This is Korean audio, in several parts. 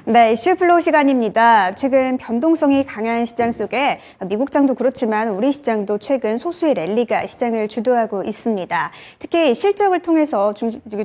네, 이슈플로우 시간입니다. 최근 변동성이 강한 시장 속에 미국장도 그렇지만 우리 시장도 최근 소수의 랠리가 시장을 주도하고 있습니다. 특히 실적을 통해서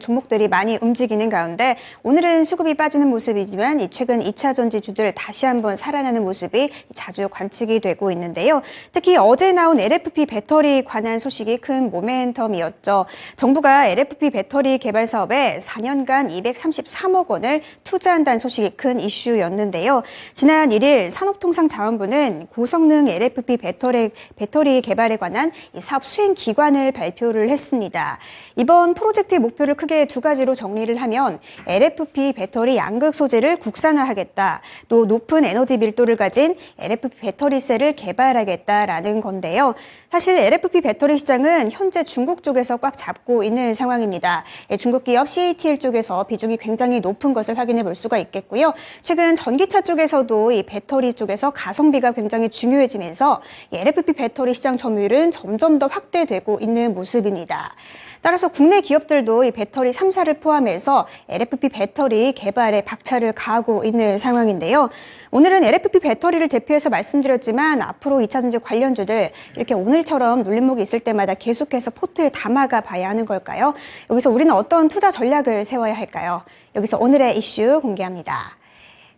종목들이 많이 움직이는 가운데 오늘은 수급이 빠지는 모습이지만 최근 2차 전지주들 다시 한번 살아나는 모습이 자주 관측이 되고 있는데요. 특히 어제 나온 LFP 배터리 관한 소식이 큰 모멘텀이었죠. 정부가 LFP 배터리 개발 사업에 4년간 233억 원을 투자한다는 소식이 큰 이슈였는데요. 지난 1일 산업통상자원부는 고성능 LFP 배터리 개발에 관한 이 사업 수행 기관을 발표를 했습니다. 이번 프로젝트의 목표를 크게 두 가지로 정리를 하면 LFP 배터리 양극 소재를 국산화하겠다. 또 높은 에너지 밀도를 가진 LFP 배터리셀을 개발하겠다라는 건데요. 사실 LFP 배터리 시장은 현재 중국 쪽에서 꽉 잡고 있는 상황입니다. 중국 기업 CATL 쪽에서 비중이 굉장히 높은 것을 확인해 볼 수가 있겠고요. 최근 전기차 쪽에서도 이 배터리 쪽에서 가성비가 굉장히 중요해지면서 LFP 배터리 시장 점유율은 점점 더 확대되고 있는 모습입니다. 따라서 국내 기업들도 이 배터리 3사를 포함해서 LFP 배터리 개발에 박차를 가하고 있는 상황인데요. 오늘은 LFP 배터리를 대표해서 말씀드렸지만 앞으로 2차전지 관련주들 이렇게 오늘처럼 눌림목이 있을 때마다 계속해서 포트에 담아가 봐야 하는 걸까요? 여기서 우리는 어떤 투자 전략을 세워야 할까요? 여기서 오늘의 이슈 공개합니다.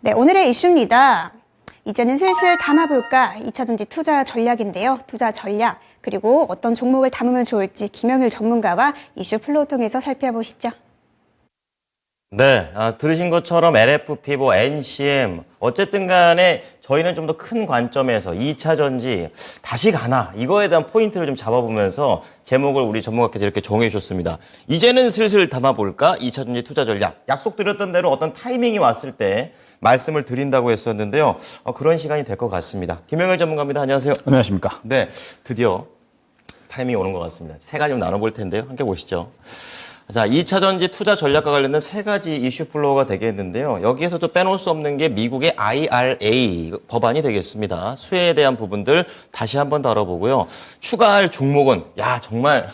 네, 오늘의 이슈입니다. 이제는 슬슬 담아볼까? 2차전지 투자 전략인데요. 투자 전략. 그리고 어떤 종목을 담으면 좋을지 김영일 전문가와 이슈 플로우 통해서 살펴보시죠. 네, 들으신 것처럼 LFP, NCM 어쨌든 간에 저희는 좀 더 큰 관점에서 2차 전지 다시 가나 이거에 대한 포인트를 좀 잡아보면서 제목을 우리 전문가께서 이렇게 정해 주셨습니다. 이제는 슬슬 담아볼까? 2차 전지 투자 전략. 약속드렸던 대로 어떤 타이밍이 왔을 때 말씀을 드린다고 했었는데요. 그런 시간이 될 것 같습니다. 김영일 전문가입니다. 안녕하세요. 안녕하십니까. 네, 드디어 타이밍이 오는 것 같습니다. 세 가지 좀 나눠볼 텐데요. 함께 보시죠. 자, 2차 전지 투자 전략과 관련된 세 가지 이슈 플로우가 되겠는데요. 여기에서 또 빼놓을 수 없는 게 미국의 IRA 법안이 되겠습니다. 수혜에 대한 부분들 다시 한번 다뤄보고요. 추가할 종목은 정말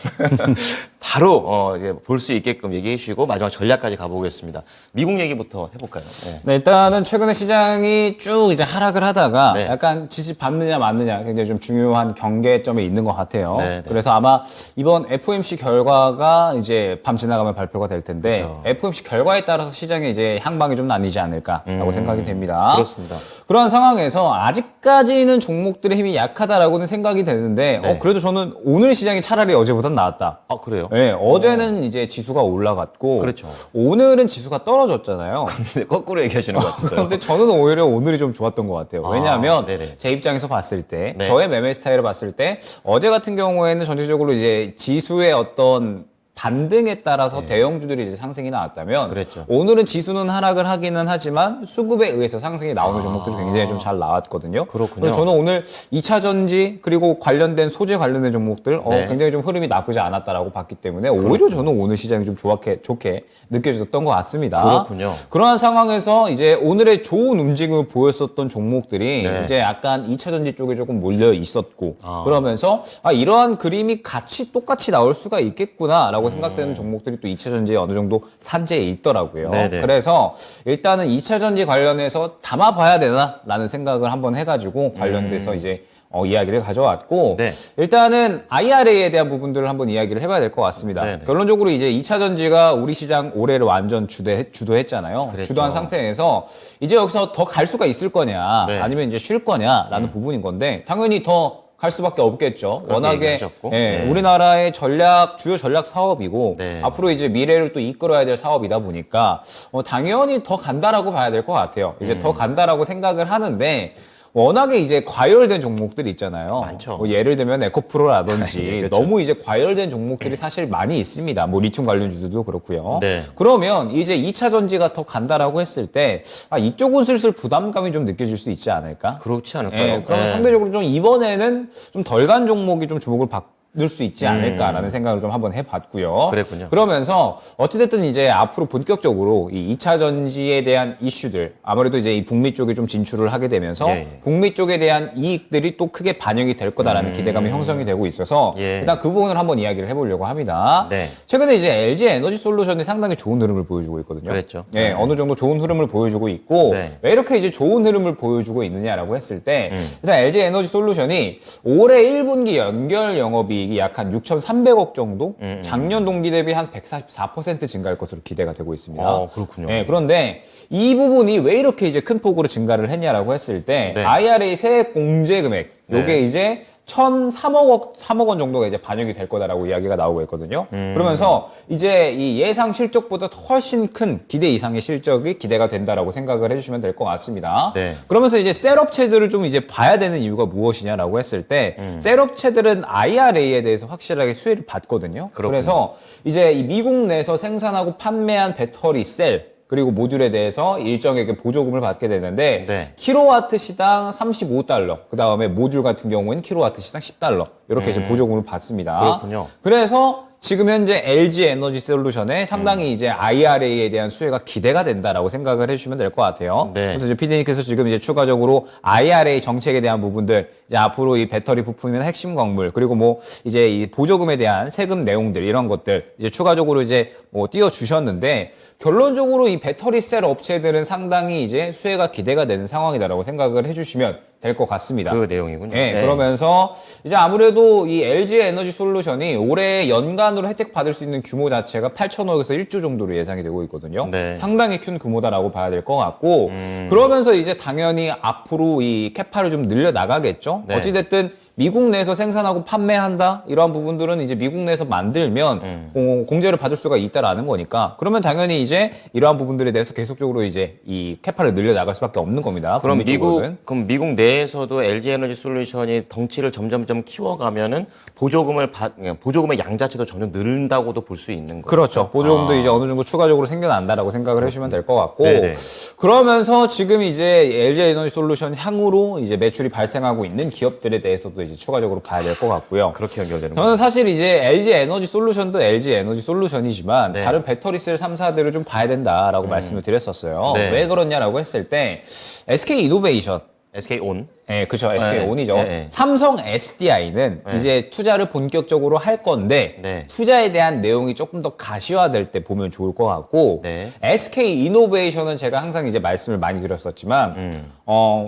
바로 볼 수 있게끔 얘기해 주시고 마지막 전략까지 가보겠습니다. 미국 얘기부터 해볼까요? 네, 일단은 최근에 시장이 쭉 이제 하락을 하다가 네. 약간 지지 받느냐 맞느냐 굉장히 좀 중요한 경계점에 있는 것 같아요. 네. 그래서 아마 이번 FOMC 결과가 이제 밤 지나가면 발표가 될 텐데 그렇죠. FOMC 결과에 따라서 시장의 이제 향방이 좀 나뉘지 않을까라고 생각이 됩니다. 그렇습니다. 그런 상황에서 아직까지는 종목들의 힘이 약하다라고는 생각이 되는데 네. 그래도 저는 오늘 시장이 차라리 어제보단 나았다. 그래요? 네, 어제는 이제 지수가 올라갔고 그렇죠. 오늘은 지수가 떨어졌잖아요. 근데 거꾸로 얘기하시는 것 같아요. 근데 저는 오히려 오늘이 좀 좋았던 것 같아요. 왜냐하면 네네. 제 입장에서 봤을 때 네. 저의 매매 스타일을 봤을 때 어제 같은 경우에는 전체적으로 이제 지수의 어떤 반등에 따라서 대형주들이 이제 상승이 나왔다면 그랬죠. 오늘은 지수는 하락을 하기는 하지만 수급에 의해서 상승이 나오는 종목들이 굉장히 좀 잘 나왔거든요. 그렇군요. 그래서 저는 오늘 2차 전지 그리고 관련된 소재 관련된 종목들 네. 굉장히 좀 흐름이 나쁘지 않았다라고 봤기 때문에 오히려 저는 오늘 시장이 좀 좋게 느껴졌던 것 같습니다. 그렇군요. 그러한 상황에서 이제 오늘의 좋은 움직임을 보였었던 종목들이 네. 이제 약간 2차 전지 쪽에 조금 몰려 있었고 그러면서 이러한 그림이 똑같이 나올 수가 있겠구나라고 생각되는 종목들이 또 2차 전지에 어느 정도 산재에 있더라고요. 네네. 그래서 일단은 2차 전지 관련해서 담아봐야 되나라는 생각을 한번 해가지고 관련돼서 이제 이야기를 가져왔고 네. 일단은 IRA에 대한 부분들을 한번 이야기를 해봐야 될 것 같습니다. 네네. 결론적으로 이제 2차 전지가 우리 시장 올해를 완전 주도했잖아요. 그랬죠. 주도한 상태에서 이제 여기서 더 갈 수가 있을 거냐 네. 아니면 이제 쉴 거냐라는 부분인 건데 당연히 더 갈 수밖에 없겠죠. 워낙에 얘기하셨고. 네. 우리나라의 주요 전략 사업이고 네. 앞으로 이제 미래를 또 이끌어야 될 사업이다 보니까 당연히 더 간다라고 봐야 될 것 같아요. 이제 더 간다라고 생각을 하는데 워낙에 이제 과열된 종목들이 있잖아요. 많죠. 예를 들면 에코프로라든지 그렇죠. 너무 이제 과열된 종목들이 사실 많이 있습니다. 리튬 관련주들도 그렇고요. 네. 그러면 이제 2차 전지가 더 간다라고 했을 때 이쪽은 슬슬 부담감이 좀 느껴질 수 있지 않을까? 그렇지 않을까요? 그러면 상대적으로 좀 이번에는 좀 덜 간 종목이 좀 주목을 늘 수 있지 않을까라는 생각을 좀 한번 해봤고요. 그랬군요. 그러면서 어찌됐든 이제 앞으로 본격적으로 이 2차 전지에 대한 이슈들 아무래도 이제 이 북미 쪽에 좀 진출을 하게 되면서 예. 북미 쪽에 대한 이익들이 또 크게 반영이 될 거다라는 기대감이 형성이 되고 있어서 예. 일단 그 부분을 한번 이야기를 해보려고 합니다. 네. 최근에 이제 LG 에너지 솔루션이 상당히 좋은 흐름을 보여주고 있거든요. 그랬죠. 네, 어느 정도 좋은 흐름을 보여주고 있고 네. 왜 이렇게 이제 좋은 흐름을 보여주고 있느냐라고 했을 때 일단 LG 에너지 솔루션이 올해 1분기 연결 영업이익이 약 한 6,300억 정도 작년 동기 대비 한 144% 증가할 것으로 기대가 되고 있습니다. 그렇군요. 네, 그런데 이 부분이 왜 이렇게 이제 큰 폭으로 증가를 했냐라고 했을 때 네. IRA 세액 공제 금액 요게 네. 이제 3억 원 정도가 이제 반영이 될 거다라고 이야기가 나오고 있거든요. 그러면서 이제 이 예상 실적보다 훨씬 큰 기대 이상의 실적이 기대가 된다라고 생각을 해주시면 될 것 같습니다. 네. 그러면서 이제 셀업체들을 좀 이제 봐야 되는 이유가 무엇이냐라고 했을 때 셀업체들은 IRA에 대해서 확실하게 수혜를 받거든요. 그렇군요. 그래서 이제 이 미국 내에서 생산하고 판매한 배터리 셀 그리고 모듈에 대해서 일정액의 보조금을 받게 되는데 네. 킬로와트 시당 35달러 그 다음에 모듈 같은 경우에는 킬로와트 시당 10달러 이렇게 이제 보조금을 받습니다. 그렇군요. 그래서 지금 현재 LG 에너지 솔루션에 상당히 이제 IRA에 대한 수혜가 기대가 된다라고 생각을 해주시면 될 것 같아요. 네. 그래서 이제 PD님께서 지금 이제 추가적으로 IRA 정책에 대한 부분들, 이제 앞으로 이 배터리 부품이나 핵심 광물, 그리고 뭐 이제 이 보조금에 대한 세금 내용들 이런 것들 이제 추가적으로 이제 뭐 띄워주셨는데 결론적으로 이 배터리 셀 업체들은 상당히 이제 수혜가 기대가 되는 상황이다라고 생각을 해주시면 될 것 같습니다. 그 내용이군요. 네, 네. 그러면서 이제 아무래도 이 LG 에너지 솔루션이 올해 연간으로 혜택 받을 수 있는 규모 자체가 8천억에서 1조 정도로 예상이 되고 있거든요. 네. 상당히 큰 규모다라고 봐야 될 것 같고 그러면서 이제 당연히 앞으로 이 캐파를 좀 늘려 나가겠죠. 네. 어찌됐든 미국 내에서 생산하고 판매한다 이러한 부분들은 이제 미국 내에서 만들면 공제를 받을 수가 있다라는 거니까 그러면 당연히 이제 이러한 부분들에 대해서 계속적으로 이제 이 캐파를 늘려 나갈 수밖에 없는 겁니다. 그럼 북미 쪽으로는. 미국 내에서도 LG 에너지 솔루션이 덩치를 점점점 키워가면은 보조금의 양 자체도 점점 늘린다고도 볼 수 있는 거예요. 그렇죠. 보조금도 이제 어느 정도 추가적으로 생겨난다라고 생각을 해주시면 될 것 같고. 네네. 그러면서 지금 이제 LG 에너지 솔루션 향후로 이제 매출이 발생하고 있는 기업들에 대해서도 이제 추가적으로 봐야 될 것 같고요. 그렇게 연결되는 거예요. 저는 사실 이제 LG 에너지 솔루션도 LG 에너지 솔루션이지만 네. 다른 배터리셀 3사들을 좀 봐야 된다라고 말씀을 드렸었어요. 네. 왜 그러냐라고 했을 때 SK 이노베이션 SK온. 네, 그렇죠. SK온이죠. 네, 네. 삼성 SDI는 이제 투자를 본격적으로 할 건데 네. 투자에 대한 내용이 조금 더 가시화될 때 보면 좋을 것 같고 네. SK 이노베이션은 제가 항상 이제 말씀을 많이 드렸었지만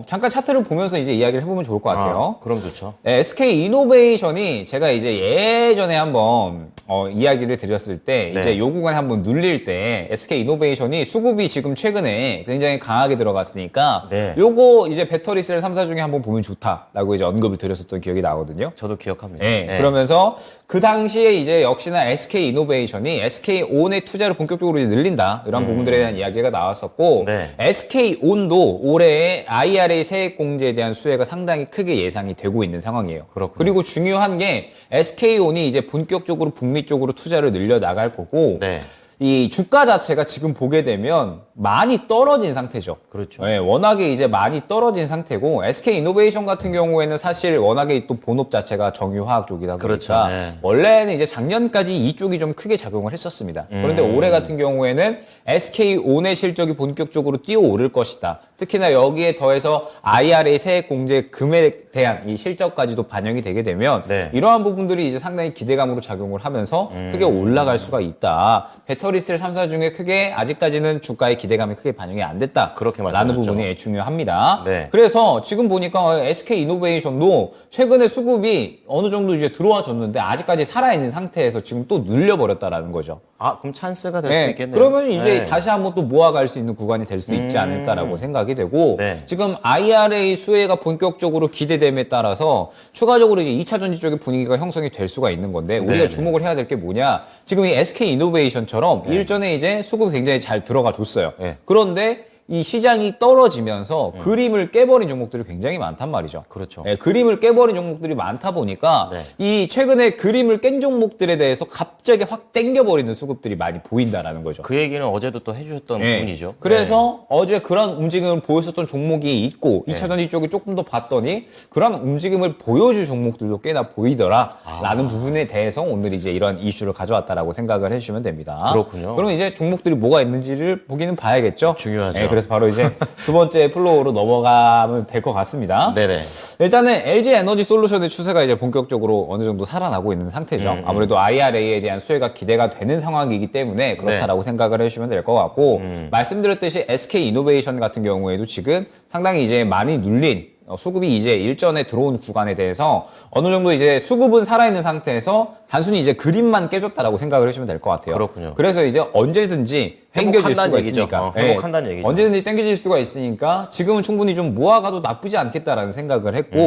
잠깐 차트를 보면서 이제 이야기를 해보면 좋을 것 같아요. 그럼 좋죠. 네, SK 이노베이션이 제가 이제 예전에 한번 이야기를 드렸을 때 네. 이제 요 구간에 한번 눌릴 때 SK 이노베이션이 수급이 지금 최근에 굉장히 강하게 들어갔으니까 네. 요거 이제 배터리셀 3사 중에 한번 보면 좋다라고 이제 언급을 드렸었던 기억이 나거든요. 저도 기억합니다. 네, 네. 그러면서 그 당시에 이제 역시나 SK 이노베이션이 SK 온의 투자를 본격적으로 이제 늘린다 이런 부분들에 대한 이야기가 나왔었고 네. SK 온도 올해 IRA 세액 공제에 대한 수혜가 상당히 크게 예상이 되고 있는 상황이에요. 그렇군요. 그리고 중요한 게 SK 온이 이제 본격적으로 북미 쪽으로 투자를 늘려 나갈 거고 네. 이 주가 자체가 지금 보게 되면 많이 떨어진 상태죠. 그렇죠. 네, 워낙에 이제 많이 떨어진 상태고 SK 이노베이션 같은 경우에는 사실 워낙에 또 본업 자체가 정유화학 쪽이다 보니까 그렇죠. 네. 원래는 이제 작년까지 이쪽이 좀 크게 작용을 했었습니다. 그런데 올해 같은 경우에는 SK 온의 실적이 본격적으로 뛰어오를 것이다. 특히나 여기에 더해서 IRA 세액 공제 금액에 대한 이 실적까지도 반영이 되게 되면 네. 이러한 부분들이 이제 상당히 기대감으로 작용을 하면서 크게 올라갈 수가 있다. 배터리셀 3사 중에 크게 아직까지는 주가의 기대감이 크게 반영이 안 됐다. 그렇게 라는 말씀하셨죠. 부분이 중요합니다. 네. 그래서 지금 보니까 SK 이노베이션도 최근에 수급이 어느 정도 이제 들어와줬는데 아직까지 살아있는 상태에서 지금 또 늘려버렸다라는 거죠. 그럼 찬스가 될 수 네, 있겠네요. 그러면 이제 네. 다시 한번 또 모아갈 수 있는 구간이 될 수 있지 않을까라고 생각이 되고 네. 지금 IRA 수혜가 본격적으로 기대됨에 따라서 추가적으로 이제 2차 전지 쪽의 분위기가 형성이 될 수가 있는 건데 우리가 네, 주목을 해야 될 게 뭐냐 지금 이 SK 이노베이션처럼 일전에 이제 수급이 굉장히 잘 들어가 줬어요. 네. 그런데 이 시장이 떨어지면서 그림을 깨버린 종목들이 굉장히 많단 말이죠. 그렇죠. 예, 그림을 깨버린 종목들이 많다 보니까 네. 이 최근에 그림을 깬 종목들에 대해서 갑자기 확 땡겨버리는 수급들이 많이 보인다라는 거죠. 그 얘기는 어제도 또 해주셨던 예. 부분이죠. 그래서 어제 그런 움직임을 보였었던 종목이 있고 2차전지 쪽이 조금 더 봤더니 그런 움직임을 보여줄 종목들도 꽤나 보이더라라는 부분에 대해서 오늘 이제 이런 이슈를 가져왔다라고 생각을 해주시면 됩니다. 그렇군요. 그럼 이제 종목들이 뭐가 있는지를 보기는 봐야겠죠. 중요하죠. 예, 그래서 바로 이제 두 번째 플로우로 넘어가면 될 것 같습니다. 네네. 일단은 LG 에너지 솔루션의 추세가 이제 본격적으로 어느 정도 살아나고 있는 상태죠. 아무래도 IRA에 대한 수혜가 기대가 되는 상황이기 때문에 그렇다라고 생각을 해주시면 될 것 같고 말씀드렸듯이 SK 이노베이션 같은 경우에도 지금 상당히 이제 많이 눌린 수급이 이제 일전에 들어온 구간에 대해서 어느 정도 이제 수급은 살아있는 상태에서 단순히 이제 그림만 깨졌다라고 생각을 해주시면 될 것 같아요. 그렇군요. 그래서 이제 언제든지 땡겨질 수가 회복한다는 얘기죠. 있으니까. 회복한다는 얘기죠. 언제든지 땡겨질 수가 있으니까 지금은 충분히 좀 모아가도 나쁘지 않겠다라는 생각을 했고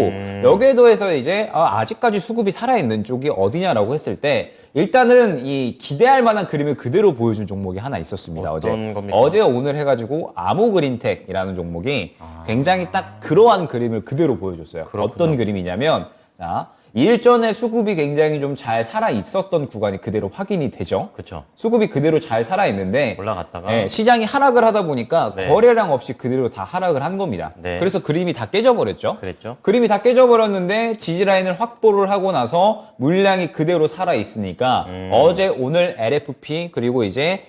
여기에 더해서 이제 아직까지 수급이 살아있는 쪽이 어디냐라고 했을 때 일단은 이 기대할 만한 그림을 그대로 보여준 종목이 하나 있었습니다. 어떤 겁니까? 어제 오늘 해가지고 아모그린텍이라는 종목이 굉장히 딱 그러한 그림을 그대로 보여줬어요. 그렇군요. 어떤 그림이냐면 자, 일전에 수급이 굉장히 좀 잘 살아 있었던 구간이 그대로 확인이 되죠. 그렇죠. 수급이 그대로 잘 살아 있는데 올라갔다가 예, 시장이 하락을 하다 보니까 네. 거래량 없이 그대로 다 하락을 한 겁니다. 네. 그래서 그림이 다 깨져버렸죠. 그랬죠. 그림이 다 깨져버렸는데 지지라인을 확보를 하고 나서 물량이 그대로 살아 있으니까 어제 오늘 LFP 그리고 이제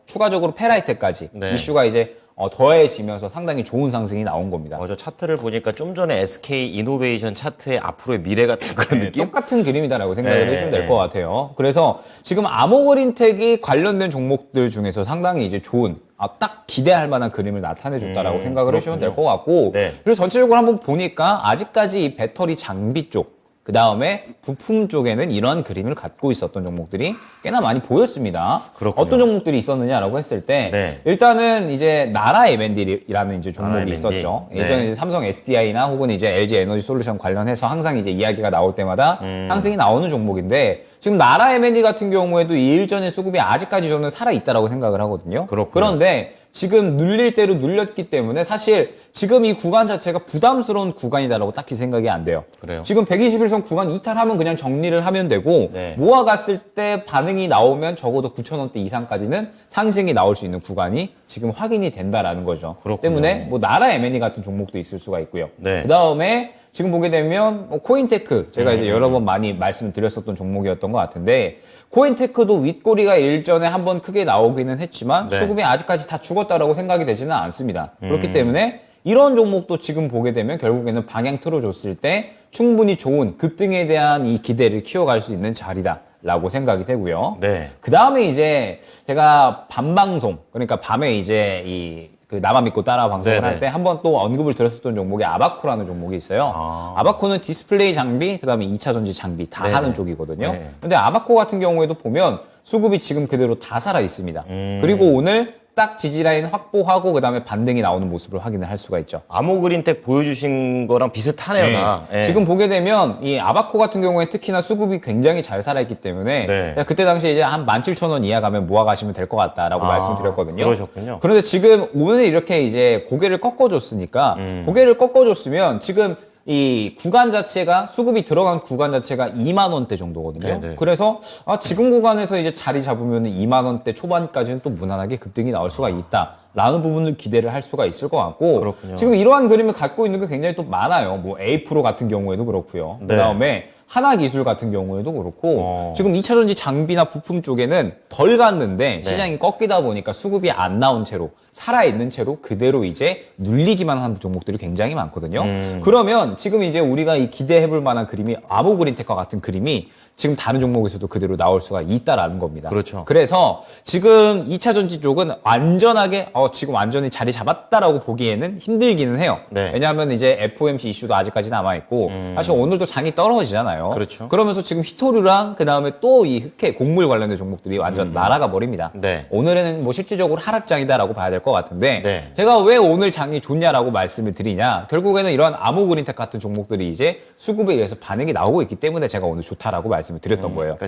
추가적으로 페라이트까지 네. 이슈가 이제 더해지면서 상당히 좋은 상승이 나온 겁니다. 저 차트를 보니까 좀 전에 SK 이노베이션 차트의 앞으로의 미래 같은 그런 느낌? 똑같은 그림이다라고 생각을 네. 해주시면 될 것 같아요. 그래서 지금 아모그린텍이 관련된 종목들 중에서 상당히 이제 좋은 딱 기대할 만한 그림을 나타내줬다라고 생각을 해주시면 될 것 같고 네. 그리고 전체적으로 한번 보니까 아직까지 이 배터리 장비 쪽 그 다음에 부품 쪽에는 이런 그림을 갖고 있었던 종목들이 꽤나 많이 보였습니다. 그렇군요. 어떤 종목들이 있었느냐라고 했을 때 네. 일단은 이제 나라 M&D라는 이제 종목이 나라 M&D. 있었죠. 네. 예전에 이제 삼성 SDI나 혹은 이제 LG 에너지 솔루션 관련해서 항상 이제 이야기가 나올 때마다 상승이 나오는 종목인데 지금 나라 M&D 같은 경우에도 이 일전의 수급이 아직까지 저는 살아 있다라고 생각을 하거든요. 그렇군요. 그런데 지금 눌릴 대로 눌렸기 때문에 사실 지금 이 구간 자체가 부담스러운 구간이다라고 딱히 생각이 안 돼요. 그래요? 지금 121선 구간 이탈하면 그냥 정리를 하면 되고 네. 모아갔을 때 반응이 나오면 적어도 9,000원대 이상까지는 상승이 나올 수 있는 구간이 지금 확인이 된다라는 거죠. 그렇군요. 때문에 뭐 나라 M&E 같은 종목도 있을 수가 있고요. 네. 그다음에 지금 보게 되면 코인테크 제가 이제 여러 번 많이 말씀드렸었던 종목이었던 것 같은데 코인테크도 윗꼬리가 일전에 한번 크게 나오기는 했지만 네. 수급이 아직까지 다 죽었다라고 생각이 되지는 않습니다. 그렇기 때문에 이런 종목도 지금 보게 되면 결국에는 방향 틀어줬을 때 충분히 좋은 급등에 대한 이 기대를 키워갈 수 있는 자리다라고 생각이 되고요. 네. 그 다음에 이제 제가 밤방송 그러니까 밤에 이제 그 나만 믿고 따라 방송을 네네. 할 때 한번 또 언급을 드렸었던 종목이 아바코라는 종목이 있어요. 아바코는 디스플레이 장비, 그 다음에 2차 전지 장비 다 네네. 하는 쪽이거든요. 네. 근데 아바코 같은 경우에도 보면 수급이 지금 그대로 다 살아 있습니다. 그리고 오늘 딱 지지라인 확보하고 그 다음에 반등이 나오는 모습을 확인을 할 수가 있죠. 아모그린텍 보여주신 거랑 비슷하네요, 다. 예. 지금 보게 되면 이 아바코 같은 경우에 특히나 수급이 굉장히 잘 살아있기 때문에 네. 그때 당시에 이제 한 17,000원 이하 가면 모아가시면 될 것 같다라고 말씀드렸거든요. 그러셨군요. 그런데 지금 오늘 이렇게 이제 고개를 꺾어줬으니까 고개를 꺾어줬으면 지금 이 구간 자체가 수급이 들어간 구간 자체가 2만 원대 정도거든요. 네네. 그래서 지금 구간에서 이제 자리 잡으면 2만 원대 초반까지는 또 무난하게 급등이 나올 수가 있다라는 부분을 기대를 할 수가 있을 것 같고 그렇군요. 지금 이러한 그림을 갖고 있는 게 굉장히 또 많아요. 뭐 A-프로 같은 경우에도 그렇고요. 네. 그다음에 하나기술 같은 경우에도 그렇고 지금 2차전지 장비나 부품 쪽에는 덜 갔는데 시장이 꺾이다 보니까 수급이 안 나온 채로 살아있는 채로 그대로 이제 눌리기만 하는 종목들이 굉장히 많거든요. 그러면 지금 이제 우리가 이 기대해볼 만한 그림이 아모그린텍과 같은 그림이 지금 다른 종목에서도 그대로 나올 수가 있다라는 겁니다. 그렇죠. 그래서 지금 2차 전지 쪽은 완전하게 지금 완전히 자리 잡았다라고 보기에는 힘들기는 해요. 네. 왜냐하면 이제 FOMC 이슈도 아직까지 남아있고 사실 오늘도 장이 떨어지잖아요. 그렇죠. 그러면서 지금 히토류랑 그 다음에 또 이 흑해 곡물 관련된 종목들이 완전 날아가 버립니다. 네. 오늘은 뭐 실질적으로 하락장이다라고 봐야 될 것 같은데 네. 제가 왜 오늘 장이 좋냐라고 말씀을 드리냐 결국에는 이런 아모그린텍 같은 종목들이 이제 수급에 의해서 반응이 나오고 있기 때문에 제가 오늘 좋다라고 말씀을 드렸던 거예요. 그러니까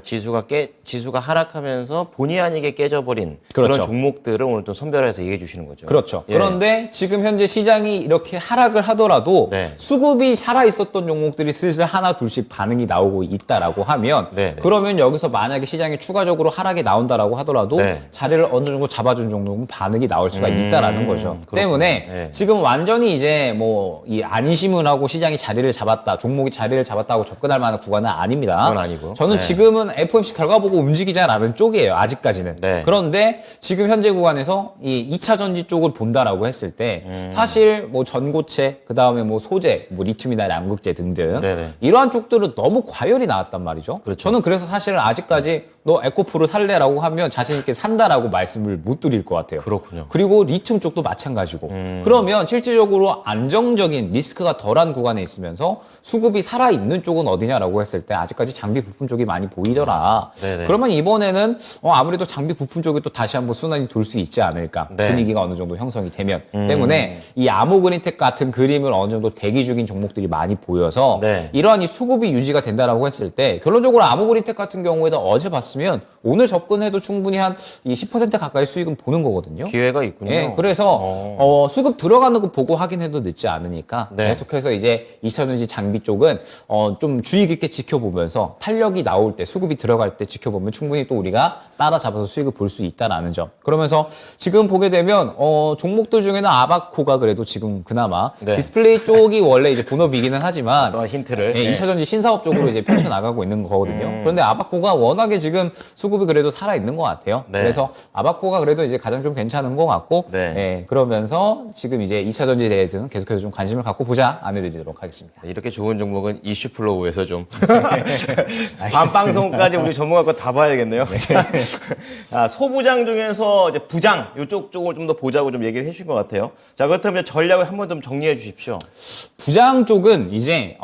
지수가 하락하면서 본의 아니게 깨져버린 그런 그렇죠. 종목들을 오늘 또 선별해서 얘기해 주시는 거죠. 그렇죠. 예. 그런데 지금 현재 시장이 이렇게 하락을 하더라도 네. 수급이 살아있었던 종목들이 슬슬 하나 둘씩 반응이 나오고 있다라고 하면 네, 네. 그러면 여기서 만약에 시장이 추가적으로 하락이 나온다라고 하더라도 네. 자리를 어느 정도 잡아준 정도는 반응이 나올 수가 있다라는 거죠. 그렇군요. 때문에 네. 지금 완전히 이제 뭐 이 안심을 하고 시장이 자리를 잡았다, 종목이 자리를 잡았다고 접근할 만한 구간은 아닙니다. 그건 아니고. 저는 네. 지금은 FOMC 결과 보고 움직이지 않은 쪽이에요. 아직까지는. 네. 그런데 지금 현재 구간에서 이 2차 전지 쪽을 본다라고 했을 때 사실 뭐 전고체, 그다음에 뭐 소재, 뭐 리튬이나 양극재 등등 네네. 이러한 쪽들은 너무 과열이 나왔단 말이죠. 그렇죠. 저는 그래서 사실 아직까지 너 에코프로 살래라고 하면 자신 있게 산다라고 말씀을 못 드릴 것 같아요. 그렇군요. 그리고 리튬 쪽도 마찬가지고. 그러면 실질적으로 안정적인 리스크가 덜한 구간에 있으면서 수급이 살아있는 쪽은 어디냐라고 했을 때 아직까지 장비 부품 쪽이 많이 보이더라. 네네. 그러면 이번에는 아무래도 장비 부품 쪽이 또 다시 한번 순환이 돌 수 있지 않을까. 네. 분위기가 어느 정도 형성이 되면. 때문에 이 아모그린텍 같은 그림을 어느 정도 대기 중인 종목들이 많이 보여서 네. 이러한 이 수급이 유지가 된다라고 했을 때 결론적으로 아모그린텍 같은 경우에도 어제 봤으면 오늘 접근해도 충분히 한 이 10% 가까이 수익은 보는 거거든요. 기회가 있군요. 예, 그래서 수급 들어가는 거 보고 확인해도 늦지 않으니까 네. 계속해서 이제 2차전지 장비 쪽은 좀 주의 깊게 지켜보면서 탄력이 나올 때 수급이 들어갈 때 지켜보면 충분히 또 우리가 따라잡아서 수익을 볼 수 있다라는 점. 그러면서 지금 보게 되면 종목들 중에는 아바코가 그래도 지금 그나마 네. 디스플레이 쪽이 원래 이제 본업이기는 하지만 어떤 힌트를. 예, 네. 2차전지 신사업 쪽으로 이제 펼쳐나가고 있는 거거든요. 그런데 아바코가 워낙에 지금 수급이 그래도 살아있는 것 같아요. 네. 그래서 아바코가 그래도 이제 가장 좀 괜찮은 것 같고, 네. 예, 그러면서 지금 이제 2차전지에 대해서는 계속해서 좀 관심을 갖고 보자 안내드리도록 하겠습니다. 이렇게 좋은 종목은 이슈플로우에서 좀 밤방송까지 우리 전문가 거 다 봐야겠네요. 아, 소부장 중에서 이제 부장 이쪽 쪽을 좀 더 보자고 좀 얘기를 해주신 것 같아요. 자, 그렇다면 전략을 한번 좀 정리해 주십시오. 부장 쪽은 이제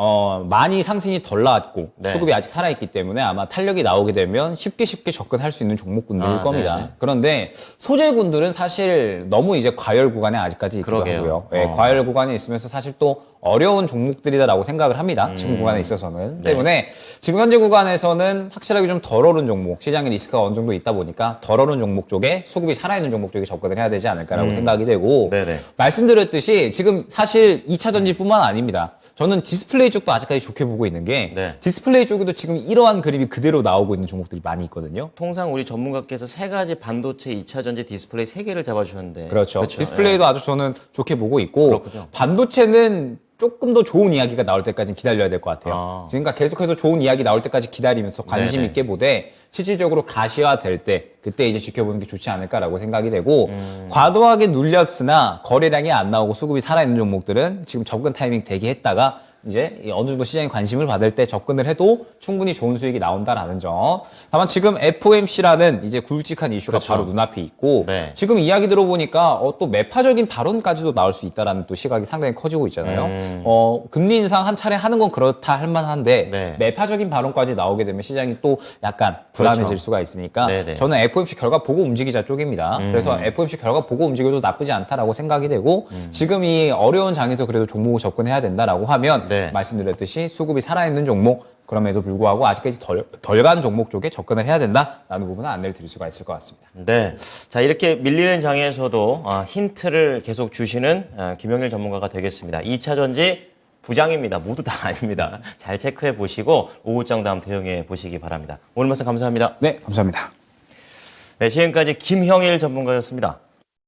많이 상승이 덜 나왔고 네. 수급이 아직 살아있기 때문에 아마 탄력이 나오게 되면 쉽게 접근할 수 있는 종목군들일 겁니다. 네네. 그런데 소재군들은 사실 너무 이제 과열 구간에 아직까지 있기도 그러게요. 하고요. 예, 과열 구간에 있으면서 사실 또 어려운 종목들이다라고 생각을 합니다. 지금 구간에 있어서는. 네. 때문에 지금 현재 구간에서는 확실하게 좀 덜 오른 종목, 시장의 리스크가 어느 정도 있다 보니까 덜 오른 종목 쪽에 수급이 살아있는 종목 쪽에 접근을 해야 되지 않을까라고 생각이 되고 네네. 말씀드렸듯이 지금 사실 2차 전지뿐만 아닙니다. 저는 디스플레이 쪽도 아직까지 좋게 보고 있는 게 네. 디스플레이 쪽에도 지금 이러한 그림이 그대로 나오고 있는 종목들이 많이 있거든요. 통상 우리 전문가께서 세 가지 반도체 2차전지 디스플레이 세 개를 잡아주셨는데. 그렇죠. 디스플레이도 아주 저는 좋게 보고 있고 그렇군요. 반도체는 조금 더 좋은 이야기가 나올 때까지 기다려야 될 것 같아요. 그러니까 계속해서 좋은 이야기 나올 때까지 기다리면서 관심 네네. 있게 보되 실질적으로 가시화 될 때 그때 이제 지켜보는 게 좋지 않을까라고 생각이 되고 과도하게 눌렸으나 거래량이 안 나오고 수급이 살아있는 종목들은 지금 접근 타이밍 대기했다가 이제 어느 정도 시장에 관심을 받을 때 접근을 해도 충분히 좋은 수익이 나온다라는 점. 다만 지금 FOMC라는 이제 굵직한 이슈가 그렇죠. 바로 눈앞에 있고 네. 지금 이야기 들어보니까 또 매파적인 발언까지도 나올 수 있다라는 또 시각이 상당히 커지고 있잖아요. 금리 인상 한 차례 하는 건 그렇다 할 만한데 네. 매파적인 발언까지 나오게 되면 시장이 또 약간 불안해질 그렇죠. 수가 있으니까 네네. 저는 FOMC 결과 보고 움직이자 쪽입니다. 그래서 FOMC 결과 보고 움직여도 나쁘지 않다라고 생각이 되고 지금 이 어려운 장에서 그래도 종목을 접근해야 된다라고 하면 네. 말씀드렸듯이 수급이 살아있는 종목 그럼에도 불구하고 아직까지 덜 간 종목 쪽에 접근을 해야 된다라는 부분은 안내를 드릴 수가 있을 것 같습니다. 네. 자, 이렇게 밀리는 장에서도 힌트를 계속 주시는 김영일 전문가가 되겠습니다. 2차전지 부장입니다. 모두 다 아닙니다. 잘 체크해 보시고 오후장 다음 대응해 보시기 바랍니다. 오늘 말씀 감사합니다. 네, 감사합니다. 네, 지금까지 김형일 전문가였습니다.